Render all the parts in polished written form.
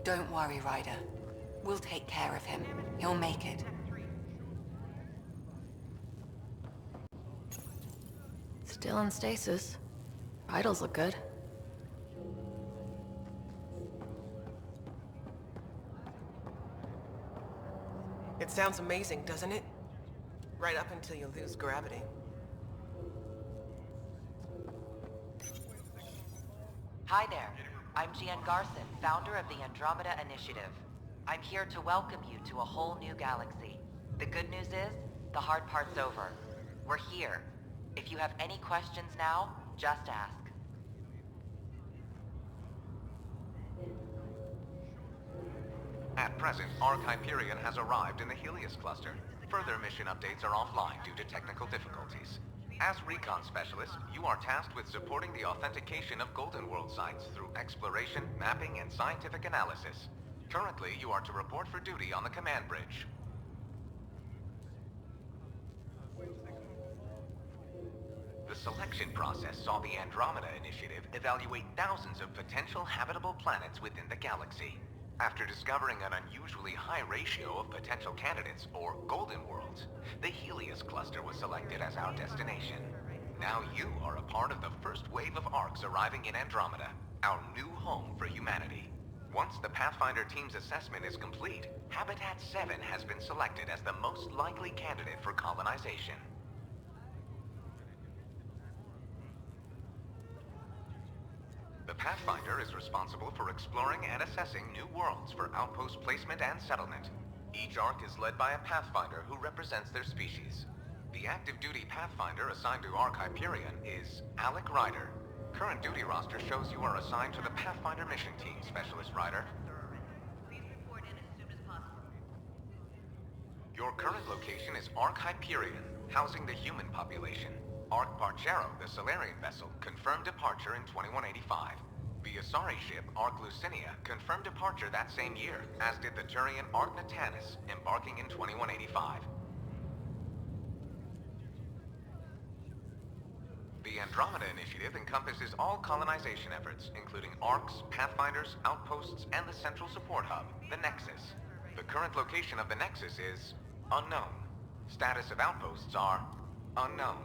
Don't worry, Ryder. We'll take care of him. He'll make it. Still in stasis. Vitals look good. It sounds amazing, doesn't it? Right up until you lose gravity. Hi there. I'm Gian Garson, founder of the Andromeda Initiative. I'm here to welcome you to a whole new galaxy. The good news is, the hard part's over. We're here. If you have any questions now, just ask. At present, Ark Hyperion has arrived in the Helios cluster. Further mission updates are offline due to technical difficulties. As recon specialist, you are tasked with supporting the authentication of Golden World sites through exploration, mapping, and scientific analysis. Currently, you are to report for duty on the command bridge. The selection process saw the Andromeda Initiative evaluate thousands of potential habitable planets within the galaxy. After discovering an unusually high ratio of potential candidates, or Golden Worlds, the Helios cluster was selected as our destination. Now you are a part of the first wave of Arks arriving in Andromeda, our new home for humanity. Once the Pathfinder team's assessment is complete, Habitat 7 has been selected as the most likely candidate for colonization. The Pathfinder is responsible for exploring and assessing new worlds for outpost placement and settlement. Each Ark is led by a Pathfinder who represents their species. The active duty Pathfinder assigned to Ark Hyperion is Alec Ryder. Current duty roster shows you are assigned to the Pathfinder Mission Team, Specialist Ryder. Your current location is Ark Hyperion, housing the human population. Ark Parchero, the Solarian vessel, confirmed departure in 2185. The Asari ship, Ark Lucinia, confirmed departure that same year, as did the Turian Ark Natanus, embarking in 2185. The Andromeda Initiative encompasses all colonization efforts, including Arks, Pathfinders, outposts, and the central support hub, the Nexus. The current location of the Nexus is unknown. Status of outposts are unknown.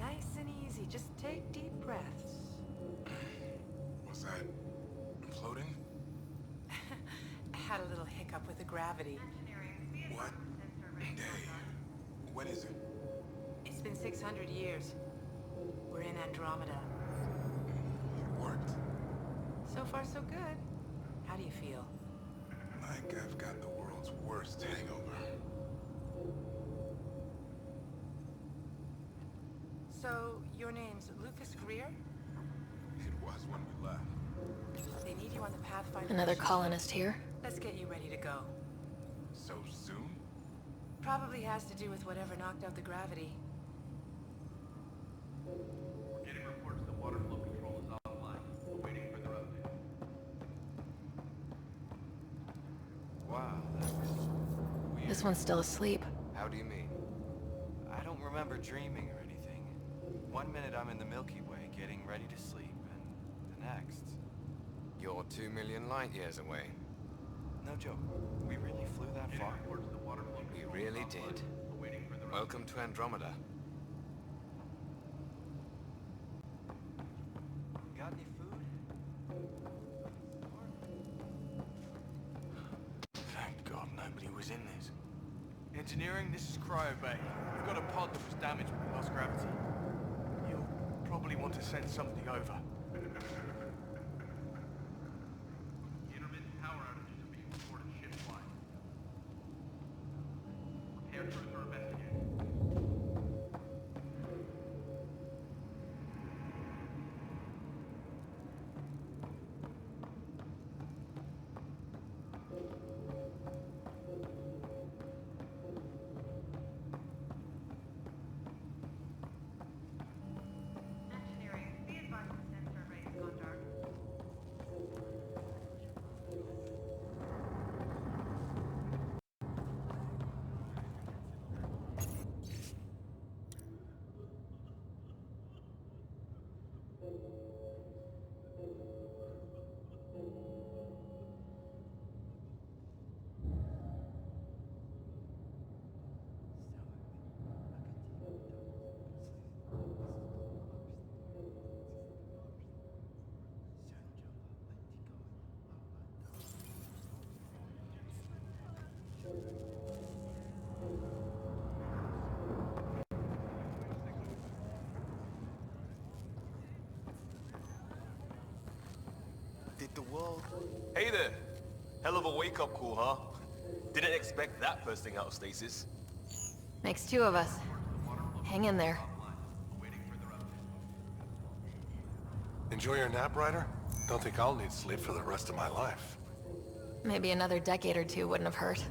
Nice and easy, just take deep breaths. What's that? I'm floating? I had a little hiccup with the gravity. What day? When is it? It's been 600 years. We're in Andromeda. It worked. So far, so good. How do you feel? Like I've got the world's worst hangover. So, your name's Lucas Greer? It was when we left. They need you on the Pathfinder. Another mission. colonist here. Let's get you ready to go. So soon? Probably has to do with whatever knocked out the gravity. We're getting reports that water flow control is offline. We're waiting for their update. Wow, that was weird. This one's still asleep. How do you mean? I don't remember dreaming or anything. One minute I'm in the Milky Way getting ready to sleep, and the next... You're 2 million light years away. No joke. We really flew that Getting far? reports that water flow We control really is offline. did. We're waiting for their Welcome to Andromeda. Got any food? Thank God nobody was in this. Engineering, this is Cryo Bay. We've got a pod that was damaged when we lost gravity. You'll probably want to send something over. Intermittent power outages are being reported ship-wide. Prepare crews for investigation. Did the world... Hey there! Hell of a wake-up call, huh? Didn't expect that bursting out of stasis. Makes two of us. Hang in there. Enjoy your nap, Ryder? Don't think I'll need sleep for the rest of my life. Maybe another decade or two wouldn't have hurt.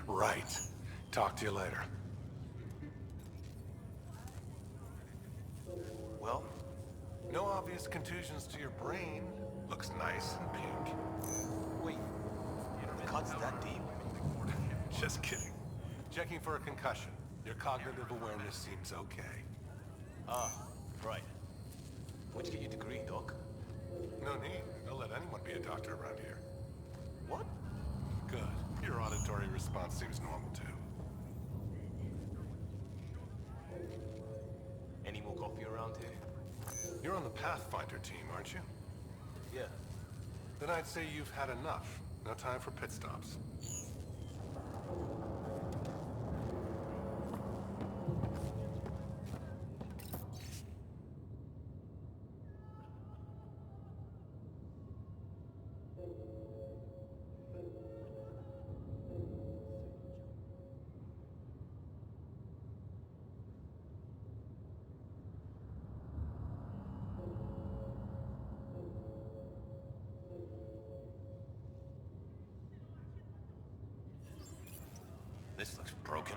Right. Talk to you later. Well, No obvious contusions to your brain. Looks nice and pink. wait. The cut's that deep? Just kidding. Checking for a concussion. Your cognitive awareness seems okay. Ah, right. Where'd you get your degree, Doc? No need. Don't let anyone be a doctor around here. What? Good. Your auditory response seems normal, too. Any more coffee around here? You're on the Pathfinder team, aren't you? Yeah. Then I'd say you've had enough. No time for pit stops. This looks broken.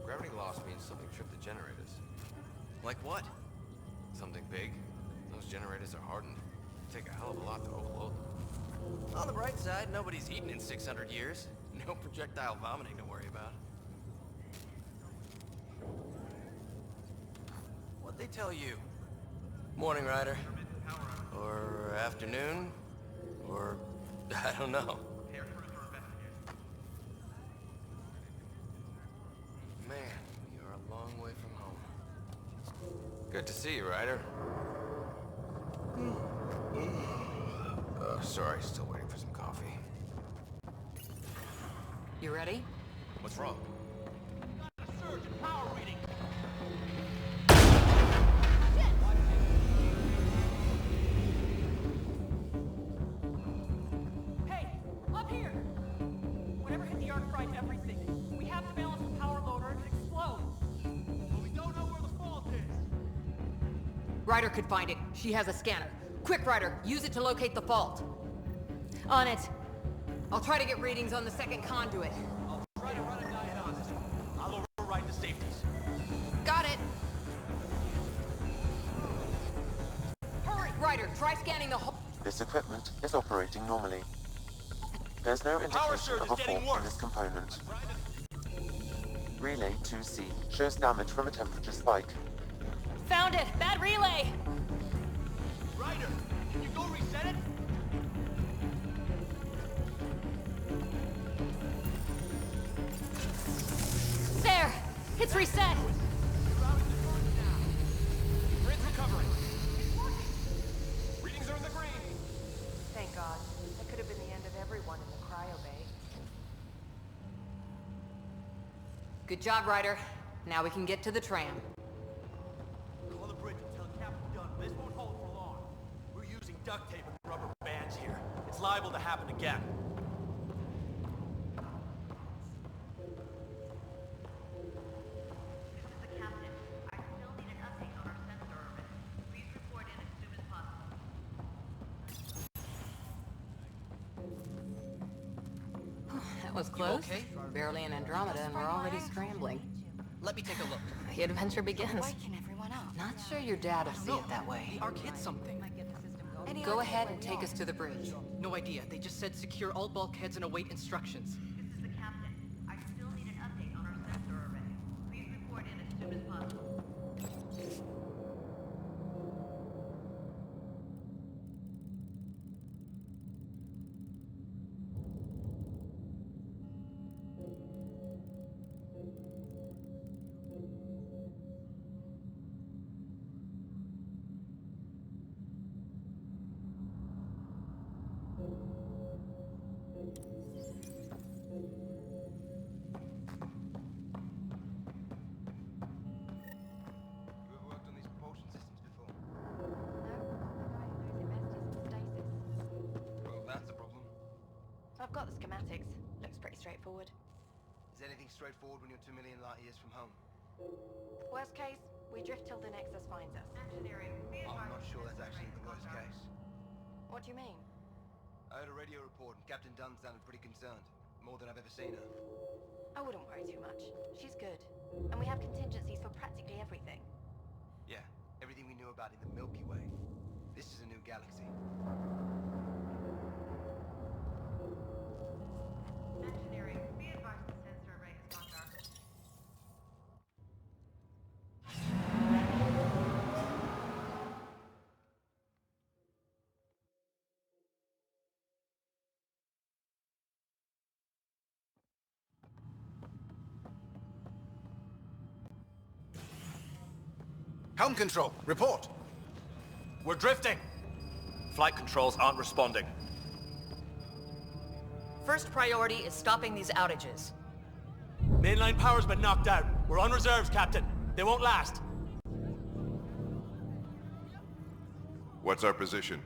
Gravity loss means something tripped the generators. Like what? Something big. Those generators are hardened. They take a hell of a lot to overload them. On the bright side, nobody's eaten in 600 years. No projectile vomiting to worry about. What'd they tell you? Morning, Ryder. Or afternoon? Or... I don't know. Man, we are a long way from home. Good to see you, Ryder. Sorry, still waiting for some coffee. You ready? What's wrong? Hey, up here! Whatever hit the arc fried everything. We have to balance the power load or it could explode. But we don't know where the fault is. Ryder could find it. She has a scanner. Quick, Ryder, use it to locate the fault. On it. I'll try to get readings on the second conduit. Try to run a diagnostic. I'll override the safeties. Got it. Hurry, Ryder, try scanning the whole... This equipment is operating normally. There's no indication of a fault in this component. Relay 2C shows damage from a temperature spike. Found it! Bad relay! Ryder, can you go reset it? There! It's reset! Grid's recovering. Readings are in the green. Thank God. That could have been the end of everyone in the cryo bay. Good job, Ryder. Now we can get to the tram. Call the bridge and tell Captain Dunn this won't hold for long. We're using duct tape and rubber bands here. It's liable to happen again. That was close. okay? Barely in Andromeda and we're already scrambling. Let me take a look. The adventure begins. Not sure your dad will see it that way. The arc hit something. Go ahead and take us to the bridge. No idea. They just said secure all bulkheads and await instructions. soon as possible. You ever worked on these propulsion systems before? Well, that's a problem. I've got the schematics. Looks pretty straightforward. Is anything straightforward when you're 2 million light years from home? Worst case, we drift till the Nexus finds us. I'm not sure that's actually the worst case. What do you mean? I heard a radio report and Captain Dunn sounded pretty concerned. More than I've ever seen her. I wouldn't worry too much. She's good. And we have contingencies for practically everything. Yeah, everything we knew about in the Milky Way. This is a new galaxy. Engineering, be advised the sensor array has gone dark. Helm control, report. We're drifting. Flight controls aren't responding. First priority is stopping these outages. Mainline power's been knocked out. We're on reserves, Captain. They won't last. What's our position?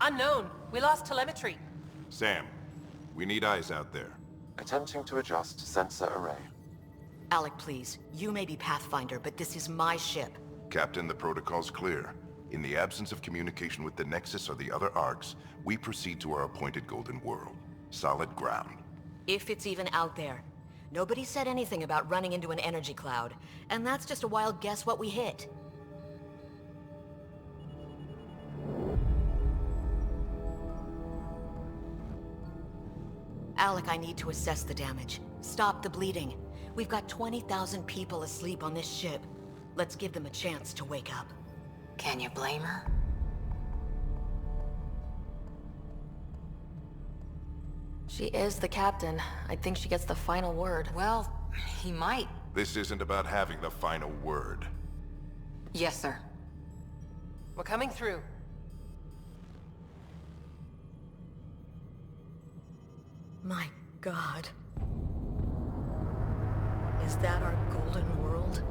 Unknown. We lost telemetry. Sam, we need eyes out there. Attempting to adjust sensor array. Alec, please. You may be Pathfinder, but this is my ship. Captain, the protocol's clear. In the absence of communication with the Nexus or the other arcs, we proceed to our appointed Golden World. Solid ground. If it's even out there. Nobody said anything about running into an energy cloud, and that's just a wild guess what we hit. Alec, I need to assess the damage. Stop the bleeding. We've got 20,000 people asleep on this ship. Let's give them a chance to wake up. Can you blame her? She is the captain. I think she gets the final word. Well, he might. This isn't about having the final word. Yes, sir. We're coming through. My God. Is that our Golden World?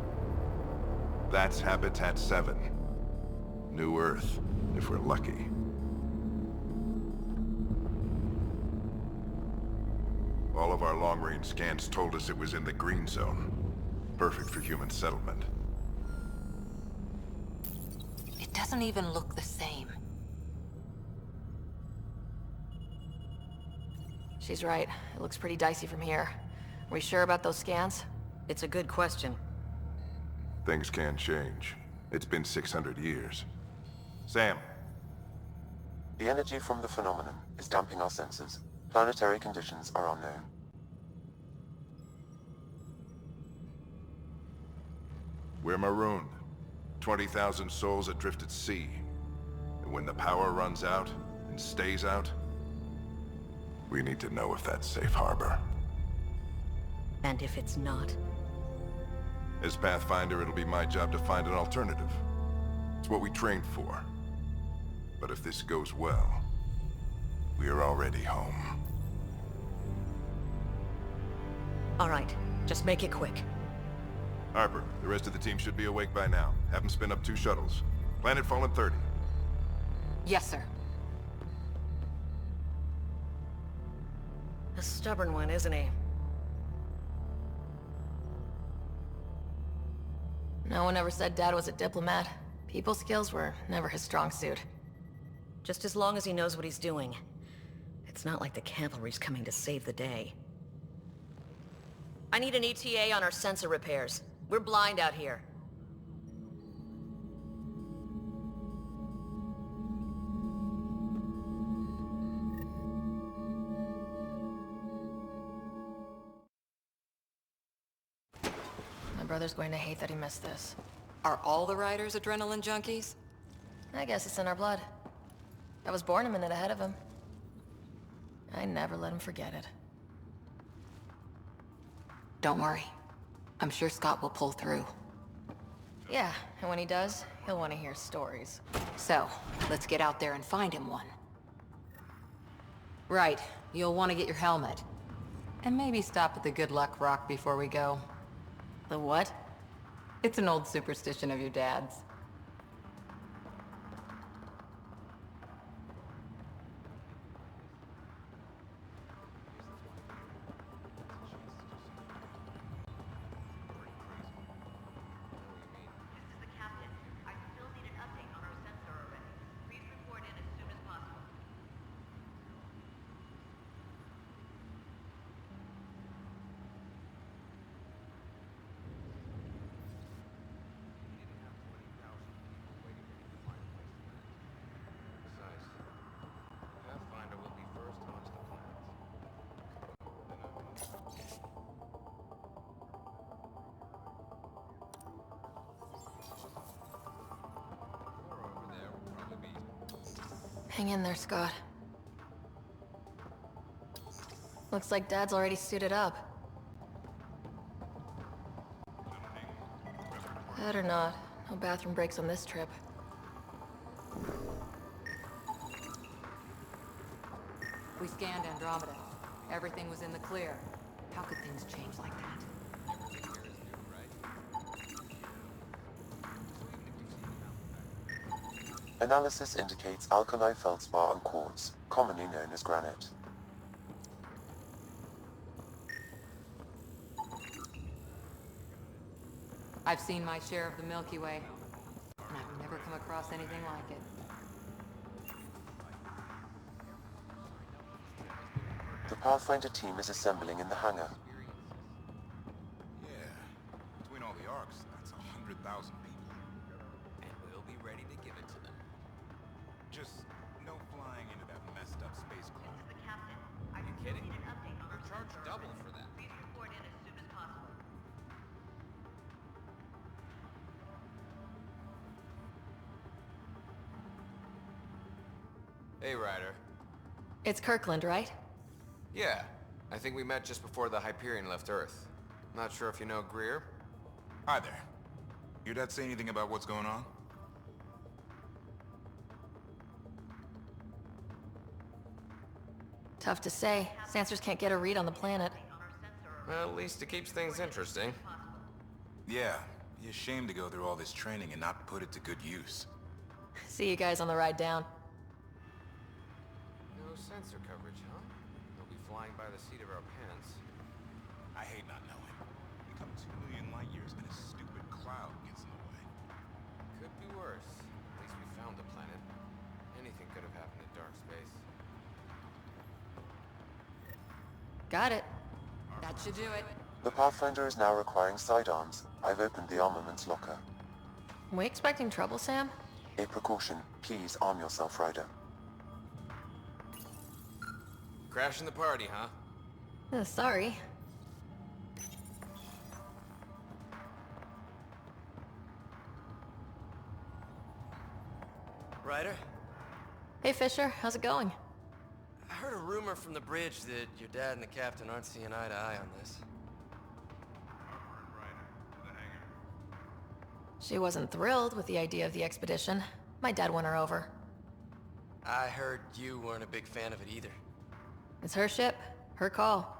That's Habitat 7. New Earth, if we're lucky. All of our long-range scans told us it was in the green zone. Perfect for human settlement. It doesn't even look the same. She's right. It looks pretty dicey from here. Are we sure about those scans? It's a good question. Things can change. It's been 600 years. Sam. The energy from the phenomenon is damping our sensors. Planetary conditions are unknown. We're marooned. 20,000 souls adrift at sea. And when the power runs out, and stays out, we need to know if that's safe harbor. And if it's not? As Pathfinder, it'll be my job to find an alternative. It's what we trained for. But if this goes well, we're already home. All right, just make it quick. Harper, the rest of the team should be awake by now. Have them spin up 2 shuttles. Planet Fallen 30. Yes, sir. A stubborn one, isn't he? No one ever said Dad was a diplomat. People skills were never his strong suit. Just as long as he knows what he's doing. It's not like the cavalry's coming to save the day. I need an ETA on our sensor repairs. We're blind out here. I brother's going to hate that he missed this. Are all the riders adrenaline junkies? I guess it's in our blood. I was born a minute ahead of him. I never let him forget it. Don't worry. I'm sure Scott will pull through. Yeah, and when he does, he'll want to hear stories. So, let's get out there and find him one. Right, you'll want to get your helmet. And maybe stop at the Good Luck Rock before we go. The what? It's an old superstition of your dad's. Pathfinder will be first onto the planet. Over there will probably be... Hang in there, Scott. Looks like Dad's already suited up. Better not. No bathroom breaks on this trip. We scanned Andromeda. Everything was in the clear. How could things change like that? Everything here is new, right? Analysis indicates alkali feldspar and quartz, commonly known as granite. I've seen my share of the Milky Way, and I've never come across anything like it. The Pathfinder team is assembling in the hangar. Yeah. Between all the arcs, that's 100,000 people. And we'll be ready to give it to them. Just no flying into that messed up space club. Are you kidding? We're charged double for that. Please report in as soon as possible. Hey, Ryder. It's Kirkland, right? Yeah. I think we met just before the Hyperion left Earth. Not sure if you know Greer? Hi there. Your dad say anything about what's going on? Tough to say. Sensors can't get a read on the planet. Well, at least it keeps things interesting. Yeah. Be ashamed to go through all this training and not put it to good use. See you guys on the ride down. No sensor coverage, huh? They'll be flying by the seat of our pants. I hate not knowing. We come 2 million light years and a stupid cloud gets in the way. Could be worse. At least we found the planet. Anything could have happened in dark space. Got it. That should do it. The Pathfinder is now requiring sidearms. I've opened the armaments locker. We expecting trouble, Sam? A precaution. Please arm yourself, Ryder. Crashing the party, huh? Sorry. Ryder? Hey, Fisher. How's it going? I heard a rumor from the bridge that your dad and the captain aren't seeing eye to eye on this. She wasn't thrilled with the idea of the expedition. My dad won her over. I heard you weren't a big fan of it either. It's her ship. Her call.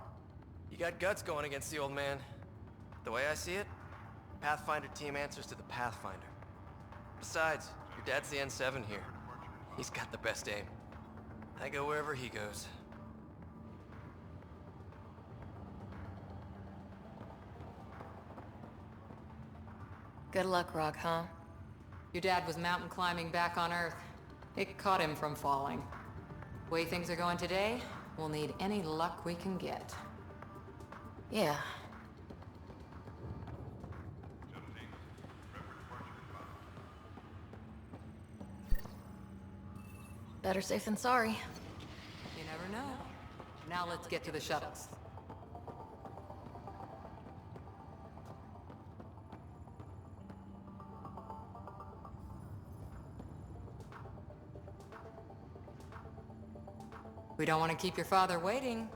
You got guts going against the old man. The way I see it, Pathfinder team answers to the Pathfinder. Besides, your dad's the N7 here. He's got the best aim. I go wherever he goes. Good luck, Rock, huh? Your dad was mountain climbing back on Earth. It caught him from falling. Way things are going today, we'll need any luck we can get. Yeah. Better safe than sorry. You never know. Now let's get to the shuttles. We don't want to keep your father waiting.